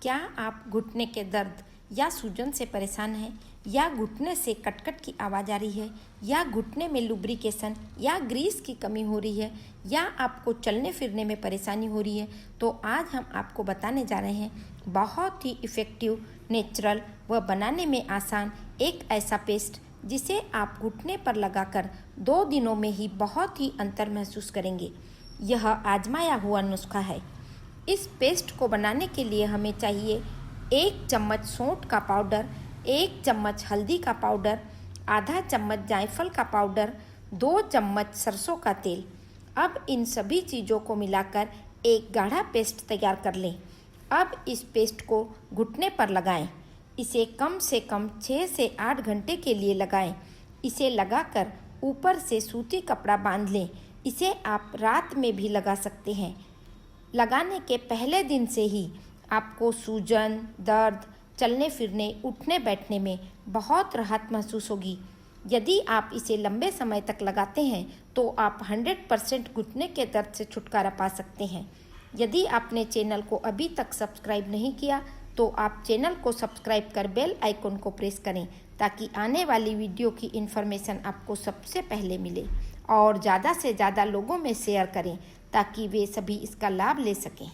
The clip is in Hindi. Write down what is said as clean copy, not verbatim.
क्या आप घुटने के दर्द या सूजन से परेशान हैं, या घुटने से कटकट की आवाज़ आ रही है, या घुटने में लुब्रिकेशन या ग्रीस की कमी हो रही है, या आपको चलने फिरने में परेशानी हो रही है, तो आज हम आपको बताने जा रहे हैं बहुत ही इफ़ेक्टिव, नेचुरल व बनाने में आसान एक ऐसा पेस्ट जिसे आप घुटने पर लगाकर 2 दिनों में ही बहुत ही अंतर महसूस करेंगे। यह आजमाया हुआ नुस्खा है। इस पेस्ट को बनाने के लिए हमें चाहिए 1 चम्मच सौंठ का पाउडर, 1 चम्मच हल्दी का पाउडर, आधा चम्मच जायफल का पाउडर, 2 चम्मच सरसों का तेल। अब इन सभी चीज़ों को मिलाकर एक गाढ़ा पेस्ट तैयार कर लें। अब इस पेस्ट को घुटने पर लगाएं। इसे कम से कम 6 से 8 घंटे के लिए लगाएं। इसे लगाकर ऊपर से सूती कपड़ा बांध लें। इसे आप रात में भी लगा सकते हैं। लगाने के पहले दिन से ही आपको सूजन, दर्द, चलने फिरने, उठने बैठने में बहुत राहत महसूस होगी। यदि आप इसे लंबे समय तक लगाते हैं तो आप 100% घुटने के दर्द से छुटकारा पा सकते हैं। यदि आपने चैनल को अभी तक सब्सक्राइब नहीं किया तो आप चैनल को सब्सक्राइब कर बेल आइकन को प्रेस करें ताकि आने वाली वीडियो की इन्फॉर्मेशन आपको सबसे पहले मिले, और ज़्यादा से ज़्यादा लोगों में शेयर करें ताकि वे सभी इसका लाभ ले सकें।